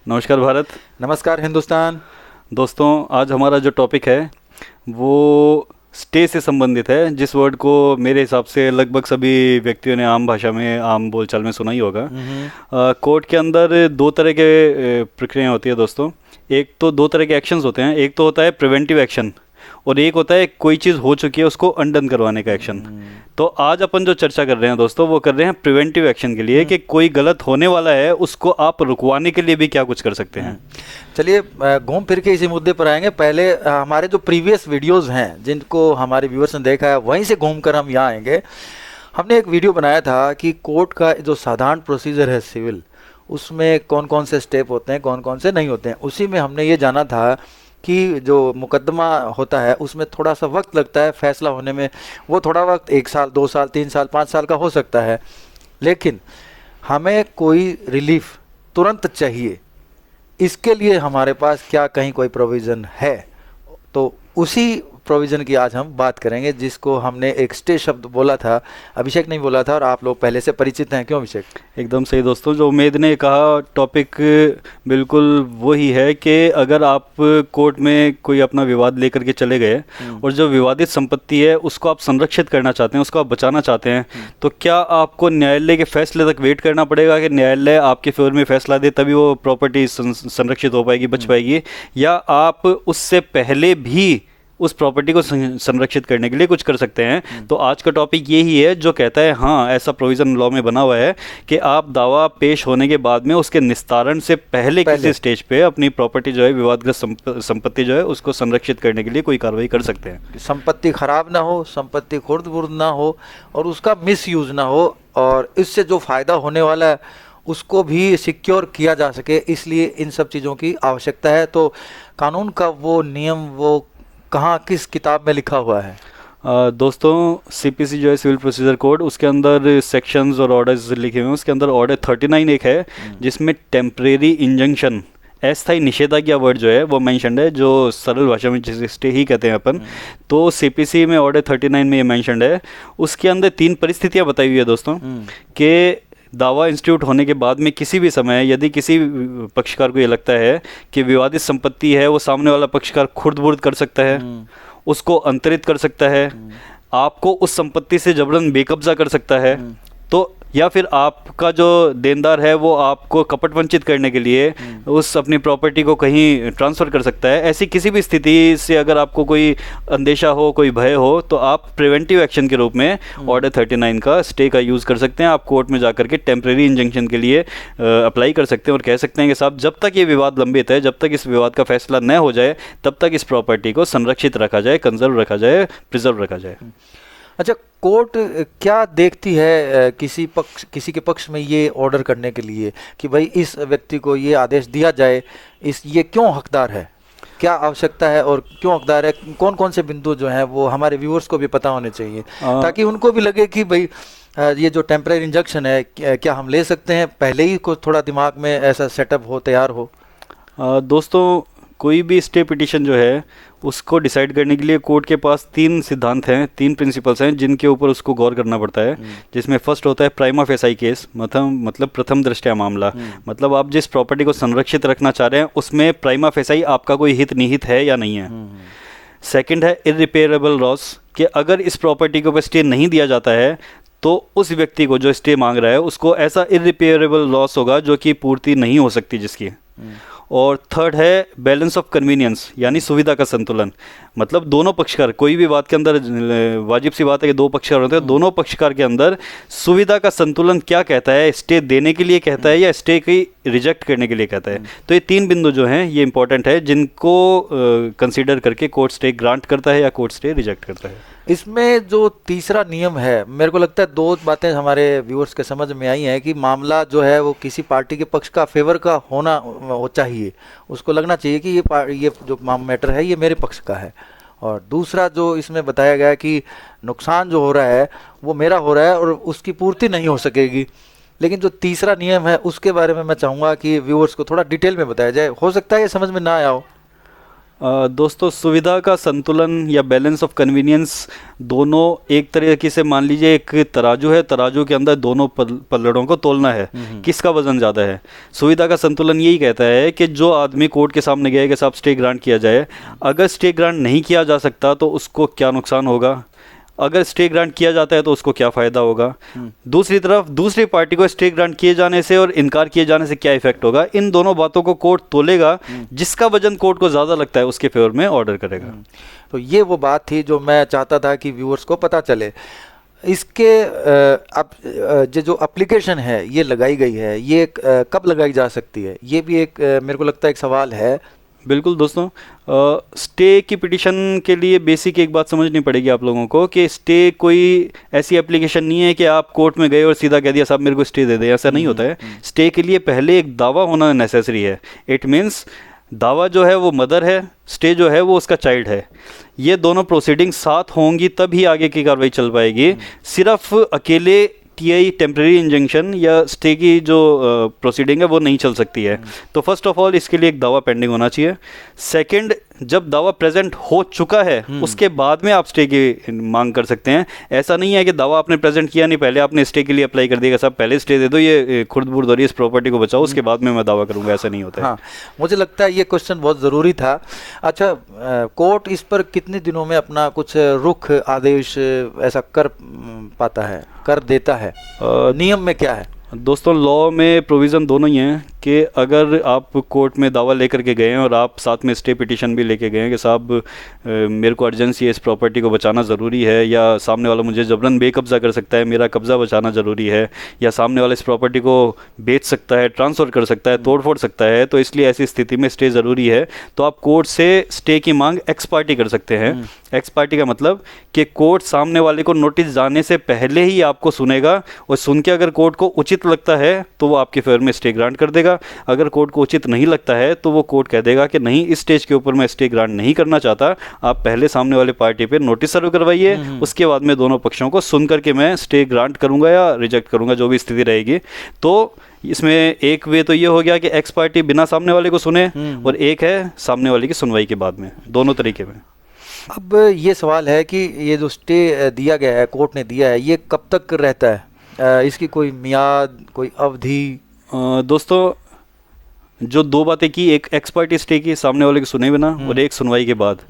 नमस्कार भारत। नमस्कार हिंदुस्तान। दोस्तों, आज हमारा जो टॉपिक है वो स्टे से संबंधित है, जिस वर्ड को मेरे हिसाब से लगभग सभी व्यक्तियों ने आम भाषा में, आम बोलचाल में सुना ही होगा। कोर्ट के अंदर दो तरह के प्रक्रिया होती है दोस्तों। एक तो दो तरह के एक्शंस होते हैं। एक तो होता है प्रिवेंटिव एक्शन और एक होता है कोई चीज़ हो चुकी है उसको अनडन करवाने का एक्शन। तो आज अपन जो चर्चा कर रहे हैं दोस्तों, वो कर रहे हैं प्रिवेंटिव एक्शन के लिए कि कोई गलत होने वाला है उसको आप रुकवाने के लिए भी क्या कुछ कर सकते हैं। चलिए घूम फिर के इसी मुद्दे पर आएंगे। पहले हमारे जो प्रीवियस वीडियोस हैं जिनको हमारे व्यूअर्स ने देखा है, वहीं से घूम कर हम यहाँ आएंगे। हमने एक वीडियो बनाया था कि कोर्ट का जो साधारण प्रोसीजर है सिविल, उसमें कौन कौन से स्टेप होते हैं, कौन कौन से नहीं होते हैं। उसी में हमने ये जाना था कि जो मुकदमा होता है उसमें थोड़ा सा वक्त लगता है फैसला होने में। वो थोड़ा वक्त 1 साल, 2 साल, 3 साल, 5 साल का हो सकता है, लेकिन हमें कोई रिलीफ तुरंत चाहिए। इसके लिए हमारे पास क्या कहीं कोई प्रोविज़न है? तो उसी प्रोविज़न की आज हम बात करेंगे, जिसको हमने एक स्टे शब्द बोला था, अभिषेक नहीं बोला था, और आप लोग पहले से परिचित हैं। क्यों अभिषेक? एकदम सही दोस्तों, जो उमेद ने कहा टॉपिक बिल्कुल वही है कि अगर आप कोर्ट में कोई अपना विवाद लेकर के चले गए और जो विवादित संपत्ति है उसको आप संरक्षित करना चाहते हैं, उसको आप बचाना चाहते हैं, तो क्या आपको न्यायालय के फैसले तक वेट करना पड़ेगा कि न्यायालय आपके फेवर में फैसला दे तभी वो प्रॉपर्टी संरक्षित हो पाएगी, बच पाएगी, या आप उससे पहले भी उस प्रॉपर्टी को संरक्षित करने के लिए कुछ कर सकते हैं? तो आज का टॉपिक यही है जो कहता है हाँ, ऐसा प्रोविज़न लॉ में बना हुआ है कि आप दावा पेश होने के बाद में उसके निस्तारण से पहले किसी स्टेज पे अपनी प्रॉपर्टी जो है, विवादग्रस्त संपत्ति जो है, उसको संरक्षित करने के लिए कोई कार्रवाई कर सकते हैं। संपत्ति खराब ना हो, संपत्ति खुर्द-बुर्द ना हो और उसका मिसयूज ना हो, और इससे जो फ़ायदा होने वाला है उसको भी सिक्योर किया जा सके। इसलिए इन सब चीज़ों की आवश्यकता है। तो कानून का वो नियम वो कहाँ, किस किताब में लिखा हुआ है? दोस्तों, सीपीसी जो है, सिविल प्रोसीजर कोड, उसके अंदर सेक्शंस और ऑर्डर्स लिखे हुए हैं। उसके अंदर ऑर्डर 39 एक है जिसमें टेम्परेरी इंजंक्शन, अस्थायी निषेधाज्ञा वर्ड जो है वो मेंशन्ड है, जो सरल भाषा में जिसे स्टे ही कहते हैं अपन। तो सीपीसी में ऑर्डर 39 में ये मेंशन्ड है। उसके अंदर 3 परिस्थितियाँ बताई हुई है दोस्तों कि दावा इंस्टीट्यूट होने के बाद में किसी भी समय यदि किसी पक्षकार को ये लगता है कि विवादित संपत्ति है वो सामने वाला पक्षकार खुर्द-बुर्द कर सकता है, उसको अंतरित कर सकता है, आपको उस संपत्ति से जबरन बेकब्जा कर सकता है, तो या फिर आपका जो देनदार है वो आपको कपट वंचित करने के लिए उस अपनी प्रॉपर्टी को कहीं ट्रांसफ़र कर सकता है। ऐसी किसी भी स्थिति से अगर आपको कोई अंदेशा हो, कोई भय हो, तो आप प्रिवेंटिव एक्शन के रूप में ऑर्डर 39 का स्टे का यूज़ कर सकते हैं। आप कोर्ट में जाकर के टेम्परेरी इंजंक्शन के लिए अप्लाई कर सकते हैं और कह सकते हैं कि साहब, जब तक ये विवाद लंबित है, जब तक इस विवाद का फैसला न हो जाए, तब तक इस प्रॉपर्टी को संरक्षित रखा जाए, कंजर्व रखा जाए, प्रिजर्व रखा जाए। अच्छा, कोर्ट क्या देखती है किसी के पक्ष में ये ऑर्डर करने के लिए कि भाई इस व्यक्ति को ये आदेश दिया जाए, ये क्यों हकदार है, क्या आवश्यकता है और क्यों हकदार है? कौन कौन से बिंदु जो हैं वो हमारे व्यूअर्स को भी पता होने चाहिए, ताकि उनको भी लगे कि भाई ये जो टेम्परेरी इंजंक्शन है क्या हम ले सकते हैं? पहले ही को थोड़ा दिमाग में ऐसा सेटअप हो, तैयार हो। दोस्तों, कोई भी स्टे पिटीशन जो है उसको डिसाइड करने के लिए कोर्ट के पास 3 सिद्धांत हैं, 3 प्रिंसिपल्स हैं जिनके ऊपर उसको गौर करना पड़ता है। जिसमें फर्स्ट होता है प्राइमा फेसाई केस, मतलब प्रथम दृष्टया मामला। मतलब आप जिस प्रॉपर्टी को संरक्षित रखना चाह रहे हैं उसमें प्राइमा फेसाई आपका कोई हित निहित है या नहीं है। सेकंड है इररिपेयरेबल लॉस, कि अगर इस प्रॉपर्टी के ऊपर स्टे नहीं दिया जाता है तो उस व्यक्ति को जो स्टे मांग रहा है उसको ऐसा इररिपेयरेबल लॉस होगा जो कि पूर्ति नहीं हो सकती जिसकी। और थर्ड है बैलेंस ऑफ कन्वीनियंस, यानी सुविधा का संतुलन। मतलब दोनों पक्षकार, कोई भी बात के अंदर वाजिब सी बात है कि 2 पक्षकार होते हैं, दोनों पक्षकार के अंदर सुविधा का संतुलन क्या कहता है, स्टे देने के लिए कहता है या स्टे की रिजेक्ट करने के लिए कहता है। तो ये 3 बिंदु जो हैं ये इंपॉर्टेंट है, जिनको कंसीडर करके कोर्ट स्टे ग्रांट करता है या कोर्ट स्टे रिजेक्ट करता है। इसमें जो तीसरा नियम है, मेरे को लगता है 2 बातें हमारे व्यूअर्स के समझ में आई हैं कि मामला जो है वो किसी पार्टी के पक्ष का फेवर का होना चाहिए, उसको लगना चाहिए कि ये जो मैटर है ये मेरे पक्ष का है। और दूसरा जो इसमें बताया गया है कि नुकसान जो हो रहा है वो मेरा हो रहा है और उसकी पूर्ति नहीं हो सकेगी। लेकिन जो तीसरा नियम है उसके बारे में मैं चाहूँगा कि व्यूअर्स को थोड़ा डिटेल में बताया जाए, हो सकता है ये समझ में ना आया हो। दोस्तों, सुविधा का संतुलन या बैलेंस ऑफ कन्वीनियंस दोनों एक तरीके से मान लीजिए एक तराजू है, तराजू के अंदर दोनों पल्लड़ों को तोलना है, किसका वजन ज़्यादा है। सुविधा का संतुलन यही कहता है कि जो आदमी कोर्ट के सामने गया कि साहब स्टे ग्रांट किया जाए, अगर स्टे ग्रांट नहीं किया जा सकता तो उसको क्या नुकसान होगा, अगर स्टे ग्रांट किया जाता है तो उसको क्या फ़ायदा होगा, दूसरी तरफ दूसरी पार्टी को स्टे ग्रांट किए जाने से और इनकार किए जाने से क्या इफेक्ट होगा। इन दोनों बातों को कोर्ट तोलेगा, जिसका वजन कोर्ट को ज़्यादा लगता है उसके फेवर में ऑर्डर करेगा। तो ये वो बात थी जो मैं चाहता था कि व्यूअर्स को पता चले। इसके अब जो एप्लीकेशन है ये लगाई गई है, ये कब लगाई जा सकती है, ये भी एक मेरे को लगता है एक सवाल है। बिल्कुल दोस्तों, स्टे की पिटीशन के लिए बेसिक एक बात समझनी पड़ेगी आप लोगों को कि स्टे कोई ऐसी एप्लीकेशन नहीं है कि आप कोर्ट में गए और सीधा कह दिया साहब मेरे को स्टे दे दे, ऐसा नहीं होता है। स्टे के लिए पहले एक दावा होना नेसेसरी है। इट मीन्स दावा जो है वो मदर है, स्टे जो है वो उसका चाइल्ड है। ये दोनों प्रोसीडिंग साथ होंगी तभी आगे की कार्रवाई चल पाएगी। सिर्फ अकेले टीआई टेम्परेरी इंजंक्शन या स्टे की जो प्रोसीडिंग है वो नहीं चल सकती है। तो फर्स्ट ऑफ ऑल इसके लिए एक दावा पेंडिंग होना चाहिए। सेकंड, जब दावा प्रेजेंट हो चुका है उसके बाद में आप स्टे की मांग कर सकते हैं। ऐसा नहीं है कि दावा आपने प्रेजेंट किया नहीं, पहले आपने स्टे के लिए अप्लाई कर दिया, साहब पहले स्टे दे दो, ये खुर्द बुर्द हो रही है, इस प्रॉपर्टी को बचाओ, उसके बाद में मैं दावा करूंगा, ऐसा नहीं होता है। हाँ, मुझे लगता है ये क्वेश्चन बहुत ज़रूरी था। अच्छा, कोर्ट इस पर कितने दिनों में अपना कुछ रुख आदेश ऐसा कर पाता है, कर देता है? नियम में क्या है? दोस्तों, लॉ में प्रोविज़न दोनों ही हैं कि अगर आप कोर्ट में दावा लेकर के गए हैं और आप साथ में स्टे पिटीशन भी लेके गए हैं कि साहब मेरे को अर्जेंसी है, इस प्रॉपर्टी को बचाना ज़रूरी है, या सामने वाला मुझे जबरन बेकब्ज़ा कर सकता है, मेरा कब्ज़ा बचाना ज़रूरी है, या सामने वाला इस प्रॉपर्टी को बेच सकता है, ट्रांसफ़र कर सकता है, तोड़ फोड़ सकता है, तो इसलिए ऐसी स्थिति में स्टे ज़रूरी है, तो आप कोर्ट से स्टे की मांग एक्स पार्टी कर सकते हैं। एक्स पार्टी का मतलब कि कोर्ट सामने वाले को नोटिस जाने से पहले ही आपको सुनेगा, और सुन के अगर कोर्ट को उचित लगता है तो वो आपके फेवर में स्टे ग्रांट कर देगा। अगर कोर्ट को उचित नहीं लगता है तो वो कोर्ट कह देगा कि नहीं, इस स्टेज के ऊपर मैं स्टे ग्रांट नहीं करना चाहता, आप पहले सामने वाले पार्टी पे नोटिस सर्व करवाइए, उसके बाद में दोनों पक्षों को सुन करके मैं स्टे ग्रांट करूंगा या रिजेक्ट करूंगा, जो भी स्थिति रहेगी। तो इसमें एक वे तो ये हो गया कि एक्स पार्टी बिना सामने वाले को सुने, और एक है सामने वाले की सुनवाई के बाद में, दोनों तरीके में। अब ये सवाल है कि ये जो स्टे दिया गया है, कोर्ट ने दिया है, ये कब तक रहता है? इसकी कोई मियाद, कोई अवधि? दोस्तों, जो दो बातें की, एक एक्स पार्टी स्टे की सामने वाले को सुने बिना, और एक सुनवाई के बाद।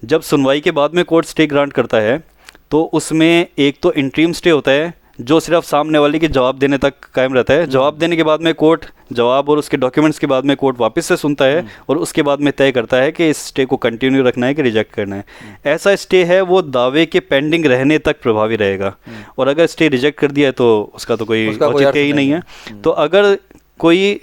जब सुनवाई के बाद में कोर्ट स्टे ग्रांट करता है तो उसमें एक तो इंटरिम स्टे होता है जो सिर्फ सामने वाले के जवाब देने तक कायम रहता है। जवाब देने के बाद में कोर्ट जवाब और उसके डॉक्यूमेंट्स के बाद में कोर्ट वापस से सुनता है और उसके बाद में तय करता है कि इस स्टे को कंटिन्यू रखना है कि रिजेक्ट करना है। ऐसा स्टे है वो दावे के पेंडिंग रहने तक प्रभावी रहेगा, और अगर स्टे रिजेक्ट कर दिया है तो उसका तो कोई औचित्य ही नहीं है। तो अगर कोई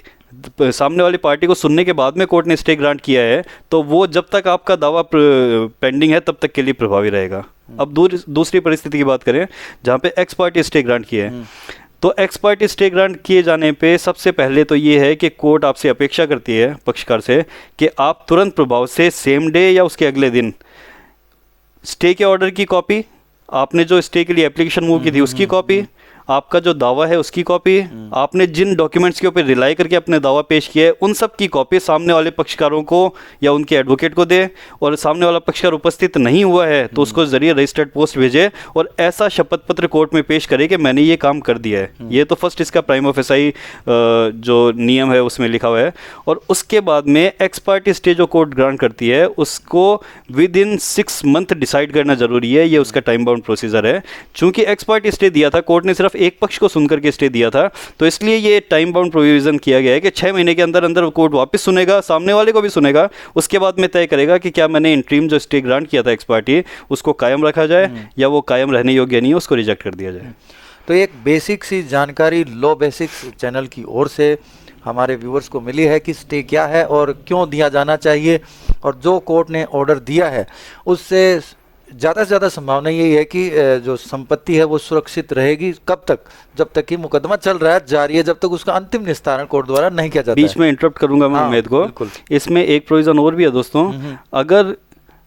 सामने वाली पार्टी को सुनने के बाद में कोर्ट ने स्टे ग्रांट किया है तो वो जब तक आपका दावा पेंडिंग है तब तक के लिए प्रभावी रहेगा। अब दूसरी परिस्थिति की बात करें जहाँ पे एक्स पार्टी स्टे ग्रांट किया है, तो एक्स पार्टी स्टे ग्रांट किए जाने पे सबसे पहले तो ये है कि कोर्ट आपसे अपेक्षा करती है पक्षकार से कि आप तुरंत प्रभाव से सेम डे या उसके अगले दिन स्टे के ऑर्डर की कॉपी, आपने जो स्टे के लिए एप्लीकेशन मूव की थी उसकी कॉपी, आपका जो दावा है उसकी कॉपी, आपने जिन डॉक्यूमेंट्स के ऊपर रिलाई करके अपने दावा पेश किया है उन सब की कॉपी सामने वाले पक्षकारों को या उनके एडवोकेट को दे, और सामने वाला पक्षकार उपस्थित नहीं हुआ है तो उसको जरिए रजिस्टर्ड पोस्ट भेजे और ऐसा शपथ पत्र कोर्ट में पेश करे कि मैंने ये काम कर दिया है। ये तो फर्स्ट इसका प्राइमा फेसाई जो नियम है उसमें लिखा हुआ है। और उसके बाद में एक्स पार्टी स्टे जो कोर्ट ग्रांट करती है उसको विद इन 6 मंथ डिसाइड करना जरूरी है। ये उसका टाइम बाउंड प्रोसीजर है। चूंकि एक्स पार्टी स्टे दिया था, कोर्ट ने सिर्फ एक पक्ष को सुनकर के स्टे दिया था, तो इसलिए ये टाइम बाउंड प्रोविजन किया गया है कि 6 महीने के अंदर अंदर कोर्ट वापस सुनेगा, सामने वाले को भी सुनेगा, उसके बाद में तय करेगा कि क्या मैंने इंटरिम जो स्टे ग्रांट किया था एक्स पार्टी उसको कायम रखा जाए या वो कायम रहने योग्य नहीं है, उसको रिजेक्ट कर दिया जाए। तो एक बेसिक सी जानकारी लॉ बेसिक्स चैनल की ओर से हमारे व्यूअर्स को मिली है कि स्टे क्या है और क्यों दिया जाना चाहिए, और जो कोर्ट ने ऑर्डर दिया है उससे ज़्यादा से ज़्यादा संभावना यही है कि जो संपत्ति है वो सुरक्षित रहेगी। कब तक? जब तक कि मुकदमा चल रहा है, जारी है, जब तक उसका अंतिम निस्तारण कोर्ट द्वारा नहीं किया जाता। बीच में इंटरप्ट करूंगा मैं उम्मीद को, इसमें एक प्रोविजन और भी है दोस्तों। अगर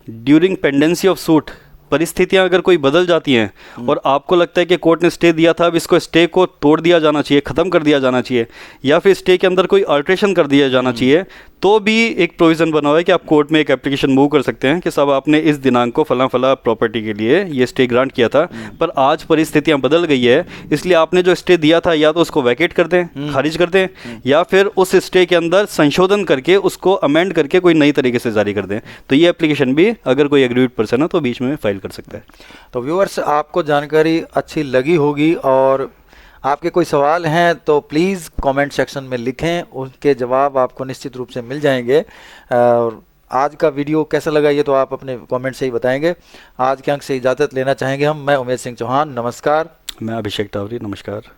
ड्यूरिंग पेंडेंसी ऑफ सूट परिस्थितियां अगर कोई बदल जाती हैं और आपको लगता है कि कोर्ट ने स्टे दिया था, अब इसको स्टे को तोड़ दिया जाना चाहिए, ख़त्म कर दिया जाना चाहिए, या फिर स्टे के अंदर कोई अल्ट्रेशन कर दिया जाना चाहिए, तो भी एक प्रोविज़न बना हुआ है कि आप कोर्ट में एक एप्लीकेशन मूव कर सकते हैं कि साहब आपने इस दिनांक को फला फला प्रॉपर्टी के लिए ये स्टे ग्रांट किया था, पर आज परिस्थितियां बदल गई है, इसलिए आपने जो स्टे दिया था या तो उसको वैकेट कर दें, खारिज कर दें, या फिर उस स्टे के अंदर संशोधन करके उसको अमेंड करके कोई नई तरीके से जारी कर दें। तो ये एप्लीकेशन भी अगर कोई एग्रीड पर्सन है तो बीच में फाइल कर सकता है। तो व्यूअर्स, आपको जानकारी अच्छी लगी होगी और आपके कोई सवाल हैं तो प्लीज़ कमेंट सेक्शन में लिखें, उनके जवाब आपको निश्चित रूप से मिल जाएंगे। और आज का वीडियो कैसा लगा ये तो आप अपने कमेंट से ही बताएंगे। आज के अंक से इजाज़त लेना चाहेंगे हम। मैं उमेश सिंह चौहान, नमस्कार। मैं अभिषेक टावरी, नमस्कार।